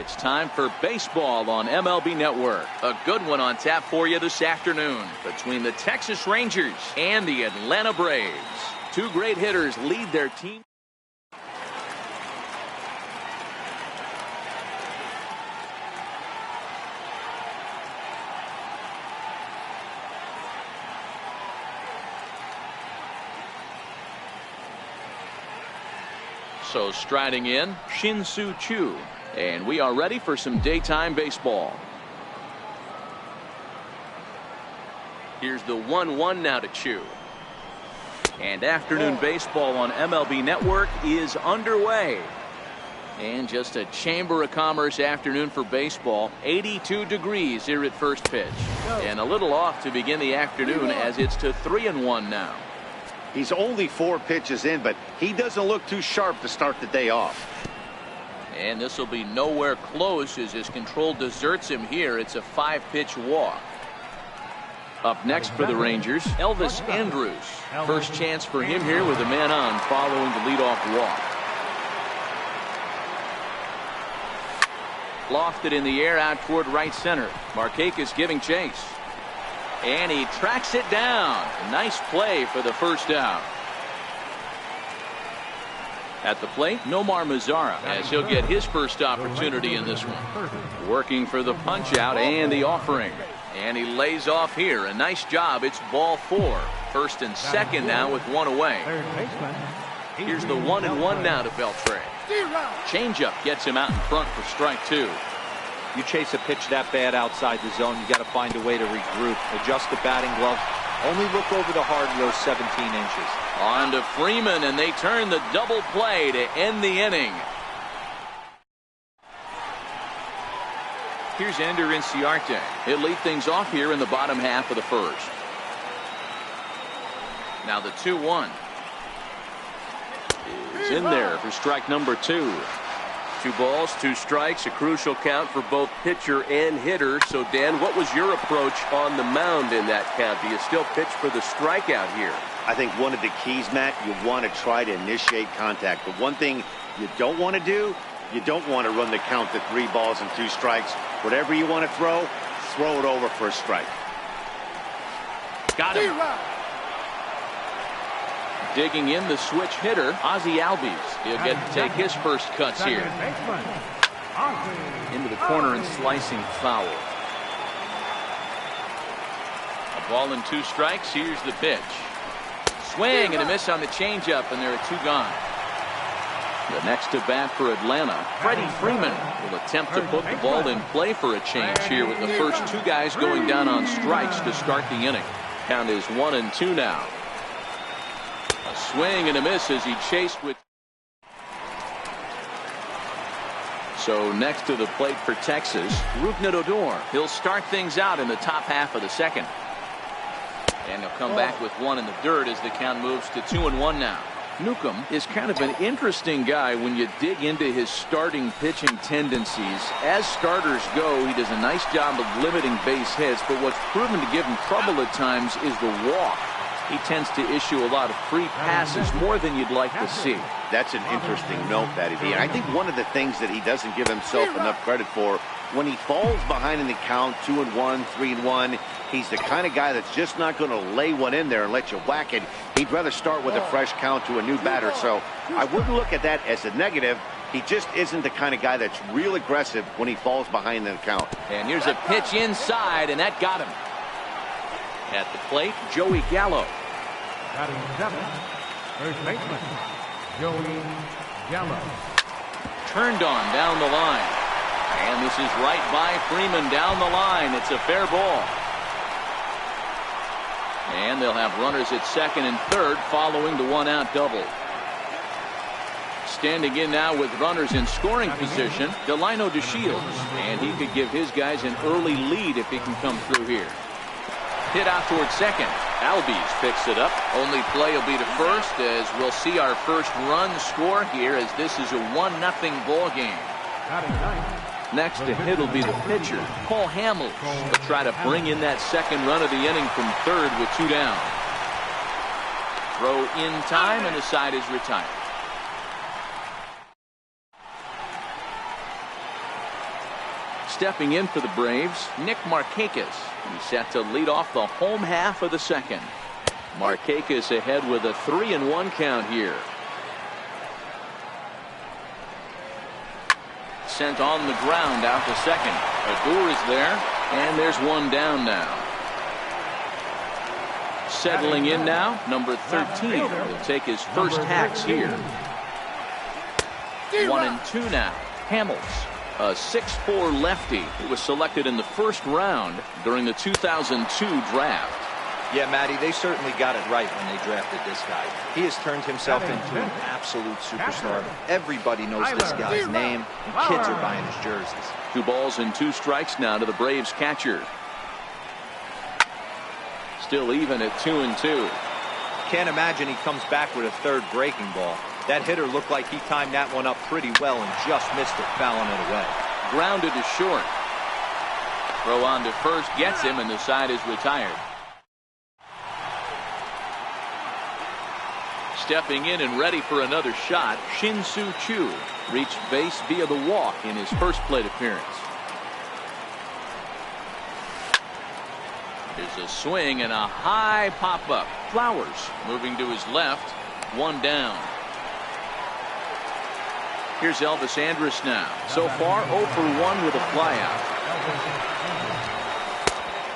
It's time for baseball on MLB Network. A good one on tap for you this afternoon between the Texas Rangers and the Atlanta Braves. Two great hitters lead their team. So striding in, Shin-Soo Choo. And we are ready for some daytime baseball. Here's the 1-1 now to Choo. And afternoon baseball on MLB Network is underway. And just a Chamber of Commerce afternoon for baseball. 82 degrees here at first pitch. And a little off to begin the afternoon as it's to 3-1 now. He's only 4 pitches in, but he doesn't look too sharp to start the day off. And this will be nowhere close as his control deserts him here. It's a 5-pitch walk. Up next for the Rangers, Elvis Andrus. First chance for him here with a man on following the leadoff walk. Lofted in the air out toward right center. Markakis giving chase. And he tracks it down. Nice play for the first out. At the plate, Nomar Mazara, as he'll get his first opportunity in this one. Working for the punch out and the offering. And he lays off here. A nice job. It's ball 4. First and second now with 1 away. Here's the 1-1 now to Beltre. Changeup gets him out in front for strike 2. You chase a pitch that bad outside the zone, you got to find a way to regroup, adjust the batting glove, only look over the heart of those 17 inches. On to Freeman, and they turn the double play to end the inning. Here's Ender Inciarte. He'll lead things off here in the bottom half of the first. Now the 2-1 is in there for strike number 2. 2 balls, 2 strikes, a crucial count for both pitcher and hitter. So, Dan, what was your approach on the mound in that count? Do you still pitch for the strikeout here? I think one of the keys, Matt, you want to try to initiate contact. The one thing you don't want to do, you don't want to run the count to 3 balls and 2 strikes. Whatever you want to throw it over for a strike. Got him. Digging in the switch hitter, Ozzie Albies. He'll get to take his first cuts here. Into the corner and slicing foul. A ball and 2 strikes. Here's the pitch. Swing and a miss on the changeup, and there are 2 gone. The next to bat for Atlanta, Freddie Freeman will attempt to put the ball in play for a change here with the first 2 guys going down on strikes to start the inning. Count is 1-2 now. A swing and a miss as he chased with. So next to the plate for Texas, Rougned Odor. He'll start things out in the top half of the second. And he'll come back with 1 in the dirt as the count moves to 2-1 now. Newcomb is kind of an interesting guy when you dig into his starting pitching tendencies. As starters go, he does a nice job of limiting base hits, but what's proven to give him trouble at times is the walk. He tends to issue a lot of free passes, more than you'd like to see. That's an interesting note, Patty B. And I think one of the things that he doesn't give himself enough credit for, when he falls behind in the count, 2-1, 3-1, he's the kind of guy that's just not going to lay one in there and let you whack it. He'd rather start with a fresh count to a new batter. So I wouldn't look at that as a negative. He just isn't the kind of guy that's real aggressive when he falls behind in the count. And here's a pitch inside, and that got him. At the plate, Joey Gallo. Batting 7, first baseman, Joey Gallo. Turned on down the line. And this is right by Freeman down the line. It's a fair ball. And they'll have runners at second and third following the 1-out double. Standing in now with runners in scoring position, Delino DeShields. And he could give his guys an early lead if he can come through here. Hit out towards second. Albies picks it up. Only play will be to first as we'll see our first run score here as this is a 1-0 ball game. Next to hit will be the pitcher, Cole Hamels. Will try to bring in that second run of the inning from third with 2 down. Throw in time and the side is retired. Stepping in for the Braves, Nick Markakis. He's set to lead off the home half of the second. Markakis ahead with a 3-1 count here. Sent on the ground out to second. Odor is there, and there's one down now. Settling in now, number 13. He'll take his first hacks here. 1-2 now. Hamels, a 6'4" lefty who was selected in the first round during the 2002 draft. Yeah, Matty, they certainly got it right when they drafted this guy. He has turned himself into an absolute superstar. Everybody knows this guy's name, and kids are buying his jerseys. 2 balls and 2 strikes now to the Braves catcher. Still even at 2-2. Can't imagine he comes back with a third breaking ball. That hitter looked like he timed that one up pretty well and just missed it, fouling it away. Grounded to short. Throw on to first gets him, and the side is retired. Stepping in and ready for another shot, Shin-Soo Choo reached base via the walk in his first plate appearance. Here's a swing and a high pop-up. Flowers moving to his left, 1 down. Here's Elvis Andrus now. So far 0 for 1 with a flyout.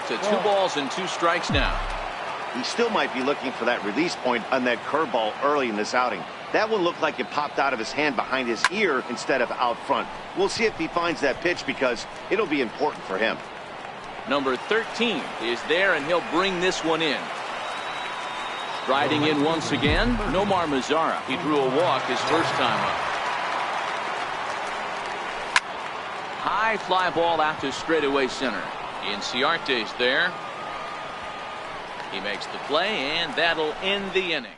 To 2 balls and 2 strikes now. He still might be looking for that release point on that curveball early in this outing. That one looked like it popped out of his hand behind his ear instead of out front. We'll see if he finds that pitch because it'll be important for him. Number 13 is there, and he'll bring this one in. Striding in once again, Nomar Mazara. He drew a walk his first time up. High fly ball out to straightaway center. Inciarte's there. He makes the play, and that'll end the inning.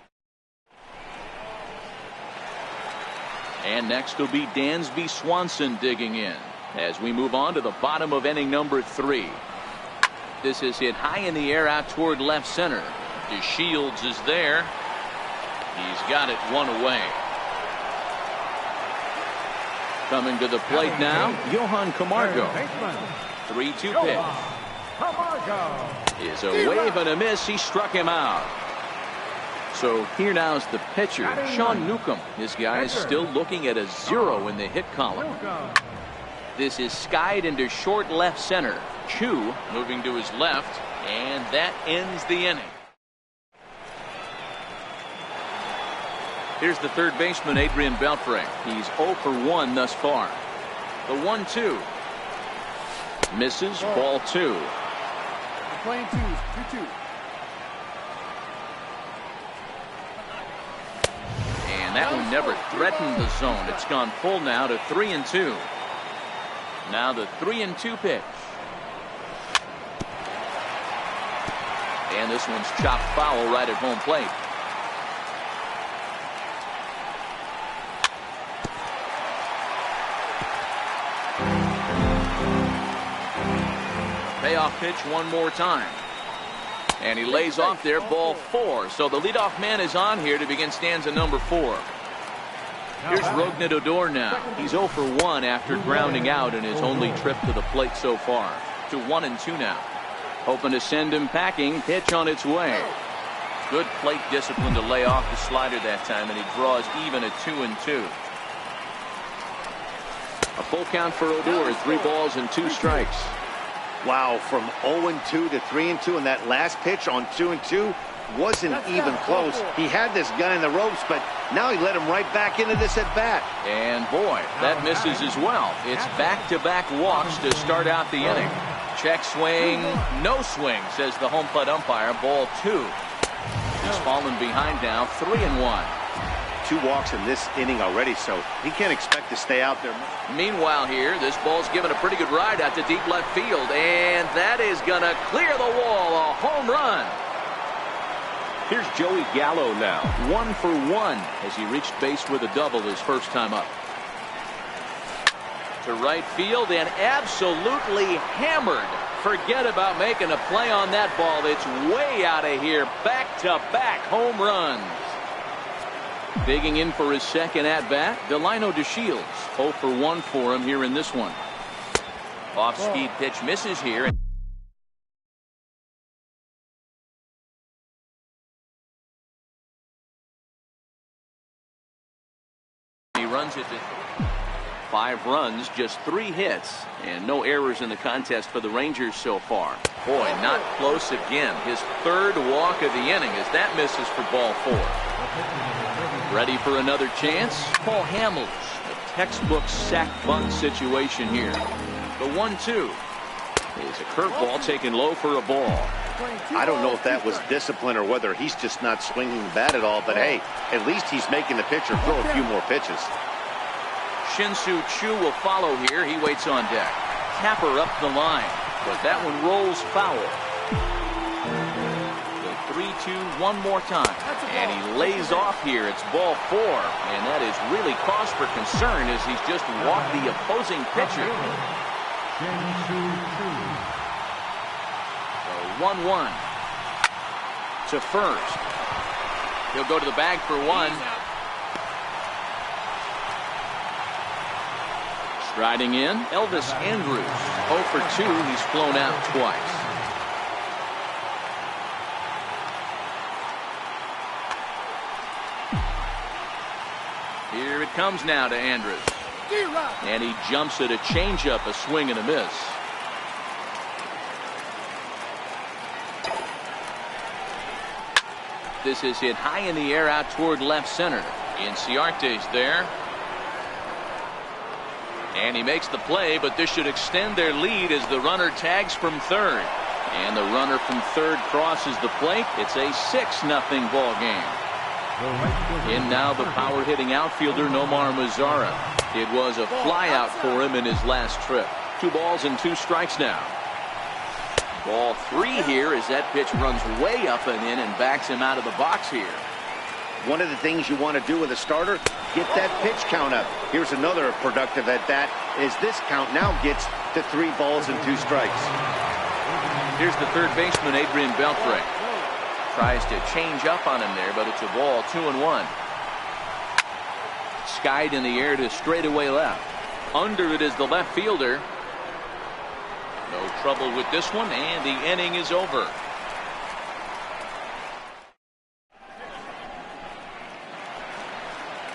And next will be Dansby Swanson digging in as we move on to the bottom of inning number 3. This is hit high in the air out toward left center. DeShields is there. He's got it 1 away. Coming to the plate now, Johan Camargo. 3-2 pitch. Is a wave and a miss. He struck him out. So here now is the pitcher, Sean Newcomb. This guy is still looking at a 0 in the hit column. This is skied into short left center. Chu moving to his left, and that ends the inning. Here's the third baseman, Adrian Beltre. He's 0 for 1 thus far. The 1-2. Misses, ball 2. Playing 2-2. And that one never threatened the zone. It's gone full now to 3-2. Now the 3-2 pitch. And this one's chopped foul right at home plate. Payoff pitch one more time. And he lays off there, ball 4. So the leadoff man is on here to begin stanza number 4. Here's Rougned Odor now. He's 0 for 1 after grounding out in his only trip to the plate so far. To 1-2 now. Hoping to send him packing. Pitch on its way. Good plate discipline to lay off the slider that time, and he draws even at 2-2. A full count for Odor, 3 balls and 2 strikes. Wow, from 0-2 to 3-2, and that last pitch on 2-2 wasn't even close. He had this guy in the ropes, but now he let him right back into this at bat. And boy, that misses as well. It's back-to-back walks to start out the inning. Check swing, no swing, says the home plate umpire. Ball 2. He's fallen behind now, 3-1. 2 walks in this inning already, so he can't expect to stay out there. Meanwhile here, this ball's given a pretty good ride out to deep left field, and that is going to clear the wall. A home run. Here's Joey Gallo now, 1 for 1 as he reached base with a double his first time up. To right field and absolutely hammered. Forget about making a play on that ball. It's way out of here. Back-to-back home runs. Digging in for his second at-bat, Delino DeShields. 0 for 1 for him here in this one. Off-speed pitch misses here. He runs it to 5 runs, just 3 hits, and no errors in the contest for the Rangers so far. Boy, not close again. His 3rd walk of the inning as that misses for ball 4. Ready for another chance? Paul Hamels. A textbook sack bunt situation here. The 1-2 is a curveball taken low for a ball. I don't know if that was discipline or whether he's just not swinging the bat at all, but hey, at least he's making the pitcher throw a few more pitches. Shin-Soo Choo will follow here. He waits on deck. Tapper up the line, but that one rolls foul. The 3-2 one more time, and he lays off here. It's ball 4, and that is really cause for concern as he's just walked the opposing pitcher. The 1-1 to first. He'll go to the bag for 1. Striding in, Elvis Andrus. 0 for 2. He's flown out twice. Here it comes now to Andrus. And he jumps at a changeup, a swing and a miss. This is hit high in the air out toward left center. Inciarte's there. And he makes the play, but this should extend their lead as the runner tags from third. And the runner from third crosses the plate. It's a 6-0 ball game. In now the power-hitting outfielder Nomar Mazara. It was a flyout for him in his last trip. 2 balls and 2 strikes now. Ball 3 here as that pitch runs way up and in and backs him out of the box here. One of the things you want to do with a starter, get that pitch count up. Here's another productive at that, as this count now gets to 3 balls and 2 strikes. Here's the third baseman, Adrian Beltre. Tries to change up on him there, but it's a ball, 2-1. Skied in the air to straightaway left. Under it is the left fielder. No trouble with this one, and the inning is over.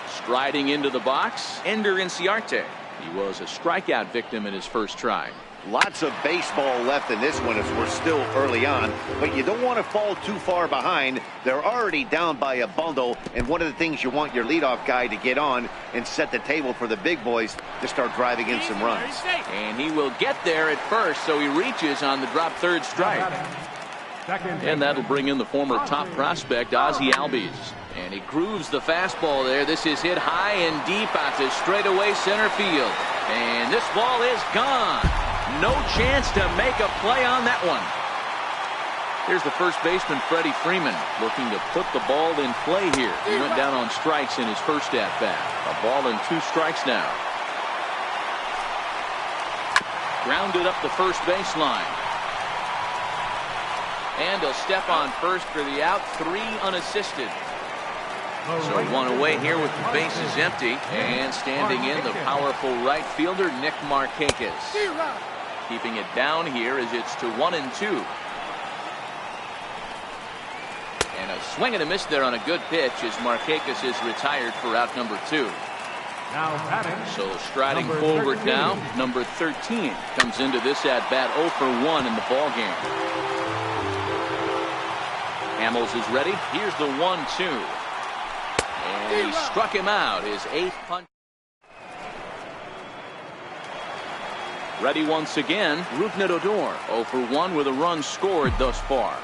Striding into the box, Ender Inciarte. He was a strikeout victim in his first try. Lots of baseball left in this one as we're still early on, but you don't want to fall too far behind. They're already down by a bundle, and one of the things you want your leadoff guy to get on and set the table for the big boys to start driving in some runs. And he will get there at first, so he reaches on the drop third strike. And that'll bring in the former top prospect, Ozzie Albies. And he grooves the fastball there. This is hit high and deep out to straightaway center field. And this ball is gone. No chance to make a play on that one. Here's the first baseman, Freddie Freeman, looking to put the ball in play here. He went down on strikes in his first at-bat. A ball and 2 strikes now. Grounded up the first baseline. And he'll step on first for the out, 3 unassisted. So 1 away here with the bases empty. And standing in, the powerful right fielder, Nick Markakis. Keeping it down here as it's to 1-2. And a swing and a miss there on a good pitch as Markakis is retired for out number 2. So striding forward now, number 13 comes into this at-bat 0 for 1 in the ball game. Hamels is ready. Here's the 1-2. And he struck him out, his 8th punch. Ready once again, Rougned Odor, 0 for 1 with a run scored thus far.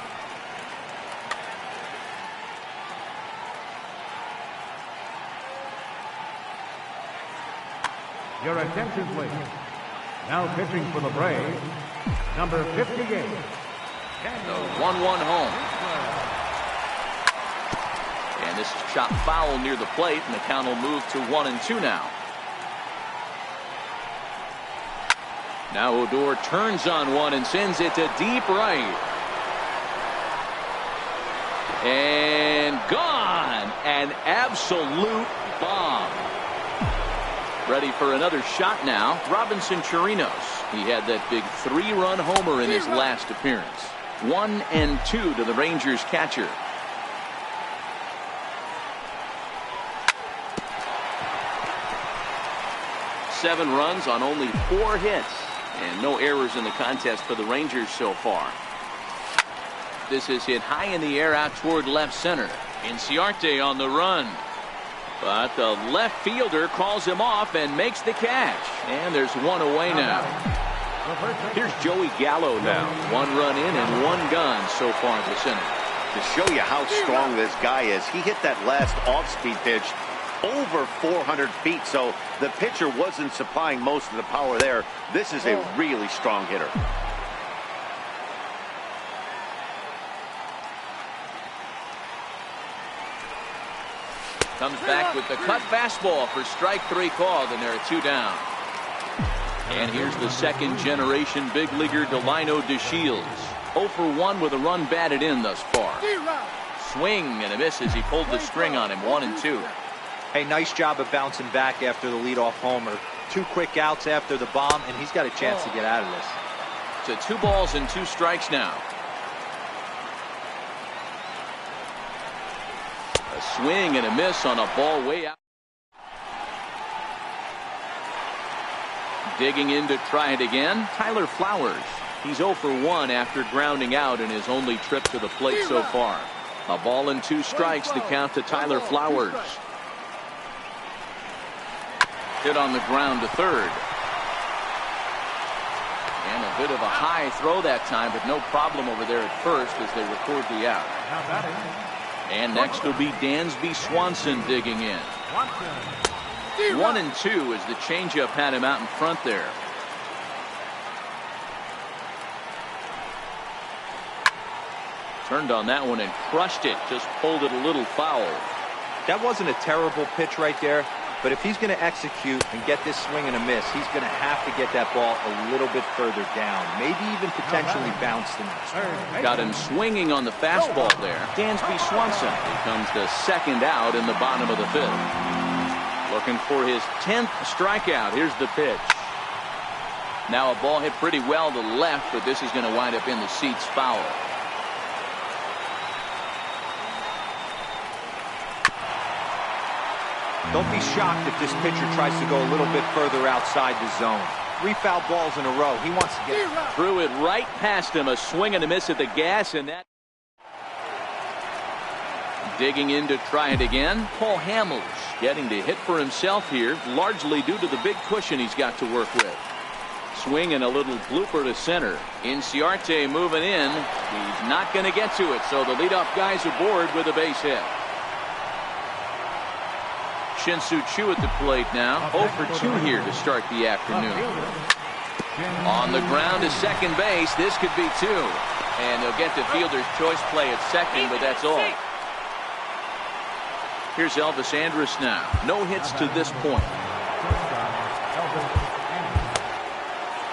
Your attention, please. Now pitching for the Braves, number 58. The 1-1 home. And this is shot foul near the plate, and the count will move to 1-2 now. Now Odor turns on one and sends it to deep right. And gone. An absolute bomb. Ready for another shot now. Robinson Chirinos. He had that big 3-run homer in his last appearance. 1-2 to the Rangers catcher. Seven runs on only 4 hits. And no errors in the contest for the Rangers so far. This is hit high in the air out toward left center. Inciarte on the run. But the left fielder calls him off and makes the catch. And there's one away now. Here's Joey Gallo now. 1 run in and 1 gone so far this inning. To show you how strong this guy is, he hit that last off-speed pitch over 400 feet, so the pitcher wasn't supplying most of the power there. This is a really strong hitter. Comes back with the cut fastball for strike 3 called, and there are 2 down. And here's the second generation big leaguer Delino DeShields. 0 for 1 with a run batted in thus far. Swing and a miss as he pulled the string on him. 1-2. Hey, nice job of bouncing back after the leadoff homer. 2 quick outs after the bomb, and he's got a chance to get out of this. So 2 balls and 2 strikes now. A swing and a miss on a ball way out. Digging in to try it again, Tyler Flowers. He's 0 for 1 after grounding out in his only trip to the plate so far. A ball and 2 strikes, the count to Tyler Flowers. Hit on the ground to third. And a bit of a high throw that time, but no problem over there at first as they record the out. And next will be Dansby Swanson digging in. 1-2 as the changeup had him out in front there. Turned on that one and crushed it. Just pulled it a little foul. That wasn't a terrible pitch right there. But if he's going to execute and get this swing and a miss, he's going to have to get that ball a little bit further down. Maybe even potentially bounce the next one. Got him swinging on the fastball there. Dansby Swanson becomes the second out in the bottom of the 5th. Looking for his 10th strikeout. Here's the pitch. Now a ball hit pretty well to left, but this is going to wind up in the seats foul. Don't be shocked if this pitcher tries to go a little bit further outside the zone. 3 foul balls in a row. He wants to get... Threw it right past him. A swing and a miss at the gas, and that... Digging in to try it again. Paul Hamels getting to hit for himself here, largely due to the big cushion he's got to work with. Swing and a little blooper to center. Inciarte moving in. He's not going to get to it, so the leadoff guy's aboard with a base hit. Shin-Soo Choo at the plate now. 0 for 2 here to start the afternoon. On the ground to second base. This could be 2. And they'll get the fielder's choice play at second, but that's all. Here's Elvis Andrus now. No hits to this point.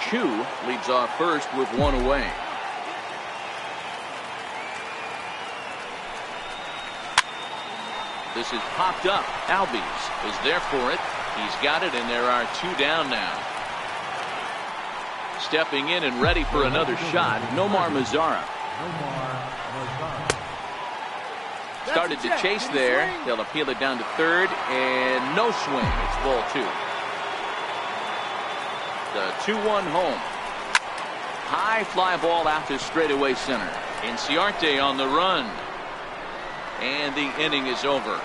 Choo leads off first with 1 away. This is popped up. Albies is there for it. He's got it, and there are 2 down now. Stepping in and ready for another shot, Nomar Mazara. Started to chase there. They'll appeal it down to third, and no swing. It's ball 2. The 2-1 home. High fly ball out to straightaway center. Inciarte on the run. And the inning is over.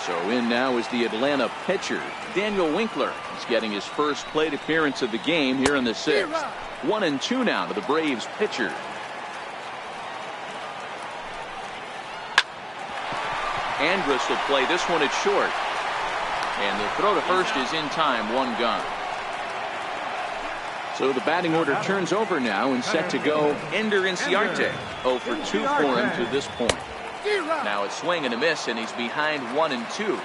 So in now is the Atlanta pitcher, Daniel Winkler. He's getting his first plate appearance of the game here in the 6th. 1-2 now to the Braves pitcher. Andrus will play this one at short. And the throw to first is in time. 1 gone. So the batting order turns over now and set to go Ender Inciarte. 0 for 2 for him to this point. Now a swing and a miss, and he's behind 1-2.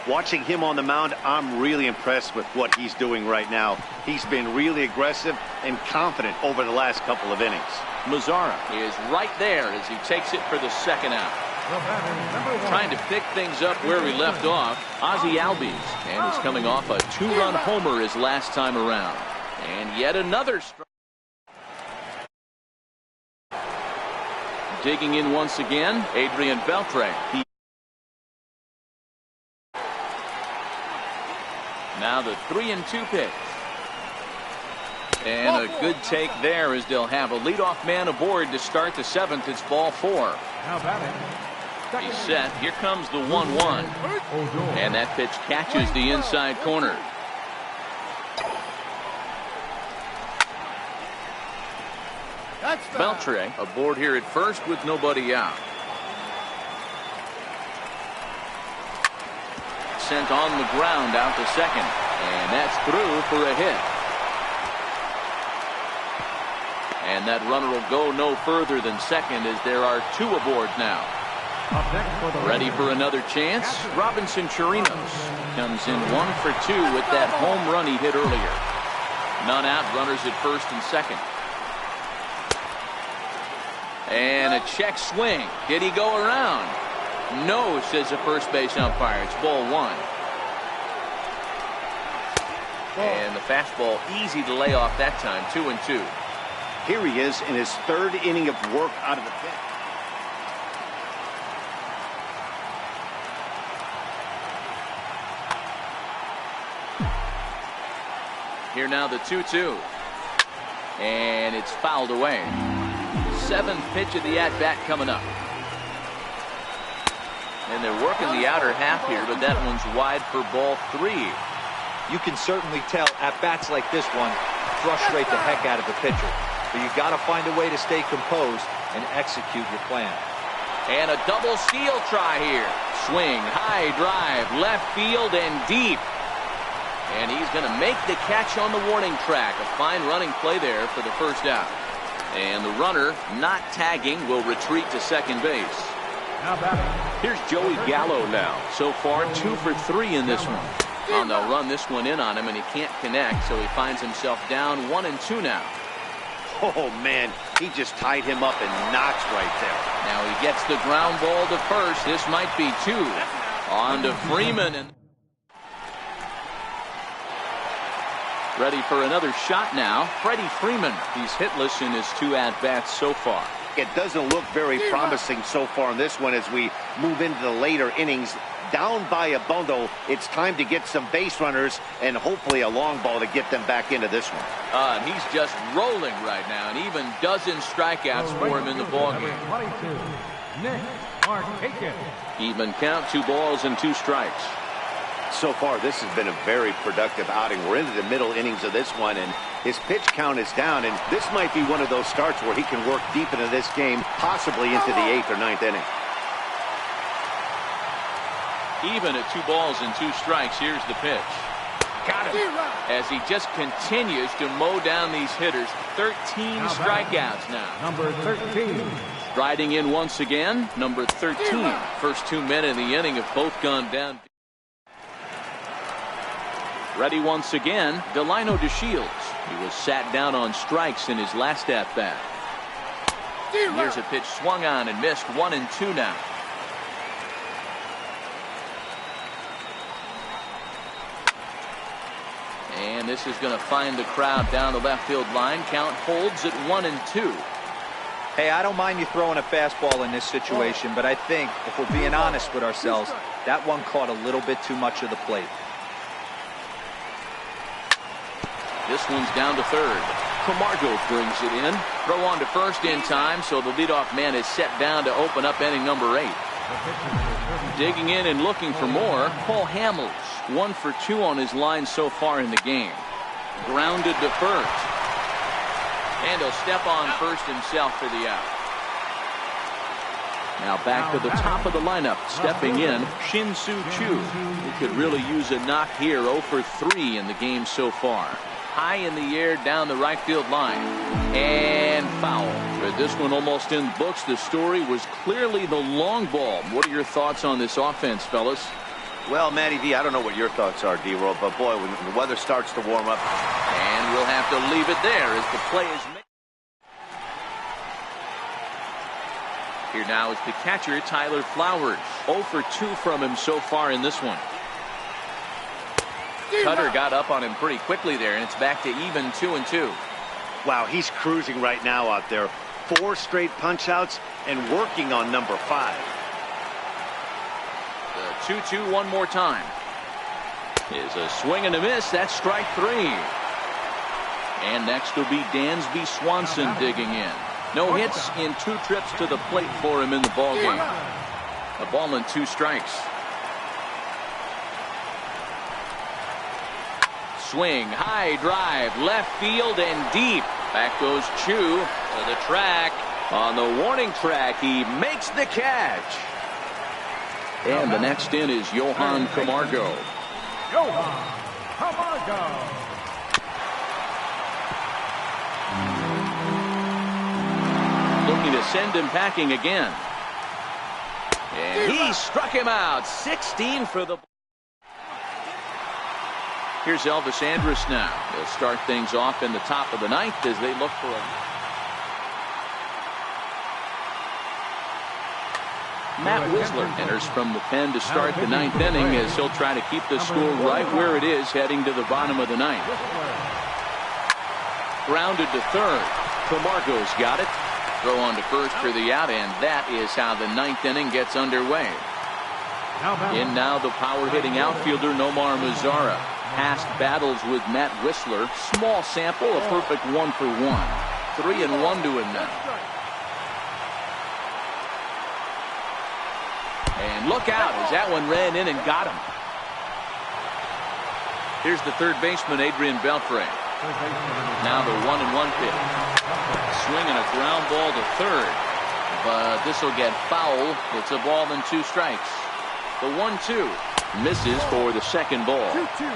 Watching him on the mound, I'm really impressed with what he's doing right now. He's been really aggressive and confident over the last couple of innings. Mazara is right there as he takes it for the second out. The batter, number 1. Trying to pick things up where we left off, Ozzie Albies, and is coming off a 2-run homer his last time around. And yet another strike. Digging in once again, Adrian Beltre. Now the 3-2 pitch. And a good take there as they'll have a leadoff man aboard to start the 7th. It's ball 4. Now batting. He's set. Here comes the 1-1. And that pitch catches the inside corner. Beltre aboard here at first with nobody out. Sent on the ground out to second. And that's through for a hit. And that runner will go no further than second as there are 2 aboard now. Ready for another chance. Robinson Chirinos comes in 1 for 2 with that home run he hit earlier. None out, runners at first and second. And a check swing. Did he go around? No, says the first base umpire. It's ball 1. And the fastball easy to lay off that time. 2-2. Here he is in his 3rd inning of work out of the pen. Here now the 2-2. And it's fouled away. 7th pitch of the at-bat coming up. And they're working the outer half here, but that one's wide for ball 3. You can certainly tell at-bats like this one frustrate the heck out of the pitcher. But you got to find a way to stay composed and execute your plan. And a double steal try here. Swing, high drive, left field and deep. And he's going to make the catch on the warning track. A fine running play there for the first out. And the runner, not tagging, will retreat to second base. Here's Joey Gallo now. So far, 2 for 3 in this one. And they'll run this one in on him, and he can't connect, so he finds himself down 1-2 now. Oh, man, he just tied him up in knots right there. Now he gets the ground ball to first. This might be 2. On to Freeman. And ready for another shot now. Freddie Freeman. He's hitless in his 2 at-bats so far. It doesn't look very promising so far in this one as we move into the later innings. Down by a bundle, it's time to get some base runners and hopefully a long ball to get them back into this one. And he's just rolling right now, and even dozen strikeouts for him in the ballgame. Even count, 2 balls and 2 strikes. So far, this has been a very productive outing. We're into the middle innings of this one, and his pitch count is down, and this might be one of those starts where he can work deep into this game, possibly into the 8th or 9th inning. Even at 2 balls and 2 strikes, here's the pitch. Got him. As he just continues to mow down these hitters. 13 strikeouts now. Number 13. Striding in once again, number 13. First 2 men in the inning have both gone down. Ready once again, Delino DeShields. He was sat down on strikes in his last at-bat. Here's a pitch swung on and missed. 1-2 now. And this is going to find the crowd down the left field line. Count holds at 1-2. Hey, I don't mind you throwing a fastball in this situation, but I think if we're being honest with ourselves, that one caught a little bit too much of the plate. This one's down to third. Camargo brings it in. Throw on to first in time, so the leadoff man is set down to open up inning number 8. Digging in and looking for more, Paul Hamels. 1 for 2 on his line so far in the game. Grounded to first. And he'll step on first himself for the out. Now back to the top of the lineup. Stepping in, Shin-Soo Choo. He could really use a knock here. 0 for 3 in the game so far. High in the air down the right field line. And foul. But this one almost in the books. The story was clearly the long ball. What are your thoughts on this offense, fellas? Well, Matty V, I don't know what your thoughts are, D-Roll, but boy, when the weather starts to warm up. And we'll have to leave it there as the play is made. Here now is the catcher, Tyler Flowers. 0 for 2 from him so far in this one. Cutter got up on him pretty quickly there, and it's back to even 2-2. Wow, he's cruising right now out there. 4 straight punch-outs and working on number 5. The 2-2 one more time. Is a swing and a miss. That's strike 3. And next will be Dansby Swanson digging in. No hits in 2 trips to the plate for him in the ballgame. A ball and 2 strikes. Swing, high drive, left field and deep. Back goes Chu to the track. On the warning track, he makes the catch. And the next in is Johan Camargo. Johan Camargo. Looking to send him packing again. And he struck him out. 16 for the. Here's Elvis Andrus now. They'll start things off in the top of the 9th as they look for a. Matt Whistler enters from the pen to start the 9th inning as he'll try to keep the score right where it is heading to the bottom of the 9th. Grounded to third. Camargo's got it. Throw on to first for the out, and that is how the 9th inning gets underway. In now the power-hitting outfielder Nomar Mazara. Past battles with Matt Whistler. Small sample, a perfect 1 for 1. 3-1 to him now. And look out as that one ran in and got him. Here's the third baseman, Adrian Beltre. Now the 1-1 pitch. Swinging a ground ball to third. But this will get foul. It's a ball and 2 strikes. The 1-2 misses for the second ball. 2-2.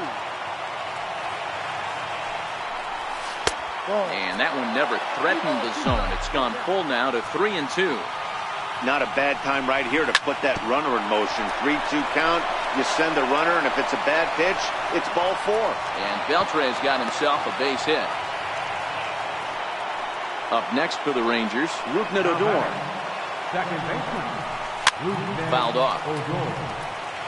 And that one never threatened the zone. It's gone full now to 3-2. Not a bad time right here to put that runner in motion. 3-2 count. You send the runner, and if it's a bad pitch, it's ball 4. And Beltre's got himself a base hit. Up next for the Rangers, Rougned Odor. Second baseman. Fouled off.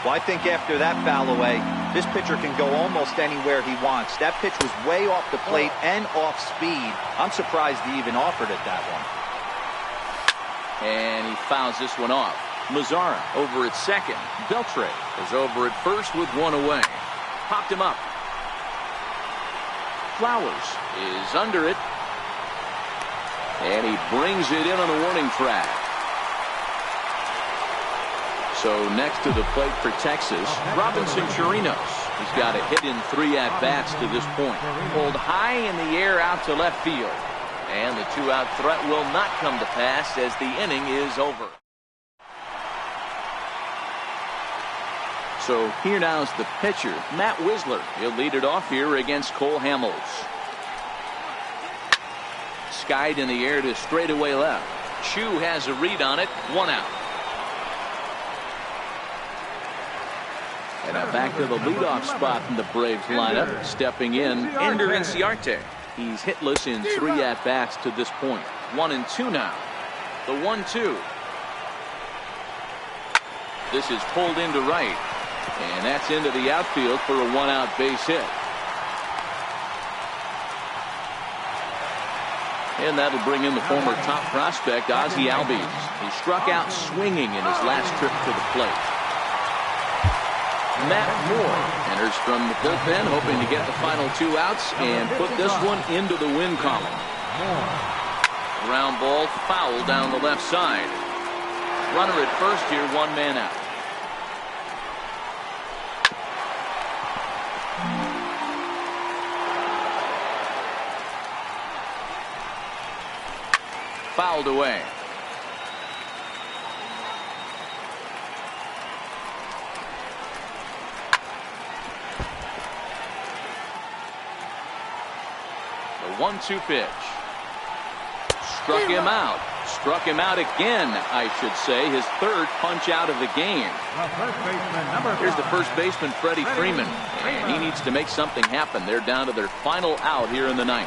Well, I think after that foul away, this pitcher can go almost anywhere he wants. That pitch was way off the plate and off speed. I'm surprised he even offered it that one. And he fouls this one off. Mazara over at second. Beltre is over at first with 1 away. Popped him up. Flowers is under it. And he brings it in on the warning track. So next to the plate for Texas, Robinson Chirinos. He's got a hit in 3 at-bats to this point. Pulled high in the air out to left field. And the 2-out threat will not come to pass as the inning is over. So here now is the pitcher, Matt Whistler. He'll lead it off here against Cole Hamels. Skied in the air to straightaway left. Chu has a read on it. 1 out. And now back to the leadoff spot in the Braves lineup. Stepping in, Ender Inciarte. He's hitless in 3 at-bats to this point. 1-2 now. The 1-2. This is pulled into right. And that's into the outfield for a 1-out base hit. And that'll bring in the former top prospect, Ozzie Albies. He struck out swinging in his last trip to the plate. Matt Moore enters from the bullpen, hoping to get the final 2 outs and put this one into the win column. Ground ball foul down the left side. Runner at first here, 1 man out. Fouled away. The 1-2 pitch. Struck him out. Struck him out again, I should say. His 3rd punch out of the game. Here's the first baseman, Freddie Freeman. And he needs to make something happen. They're down to their final out here in the 9th.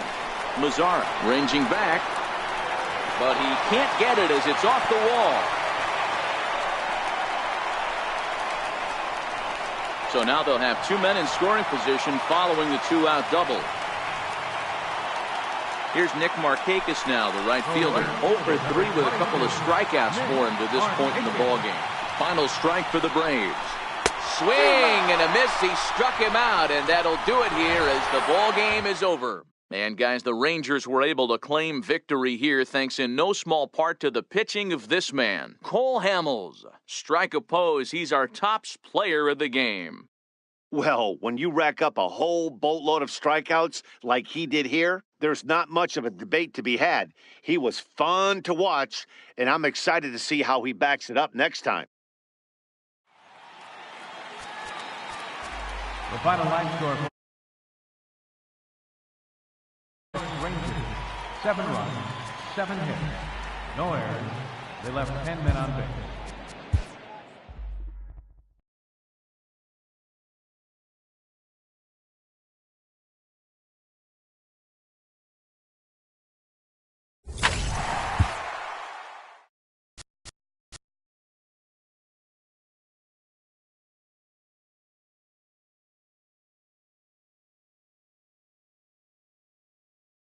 Mazara ranging back. but he can't get it as it's off the wall. So now they'll have 2 men in scoring position following the 2-out double. Here's Nick Markakis now, the right fielder. 0 for 3 with a couple of strikeouts for him to this point in the ballgame. Final strike for the Braves. Swing and a miss. He struck him out, and that'll do it here as the ballgame is over. And guys, the Rangers were able to claim victory here thanks in no small part to the pitching of this man, Cole Hamels. Strike opposed, he's our top player of the game. Well, when you rack up a whole boatload of strikeouts like he did here, there's not much of a debate to be had. He was fun to watch, and I'm excited to see how he backs it up next time. The final line score for Rangers, 7 runs, 7 hits, no errors. They left 10 men on base.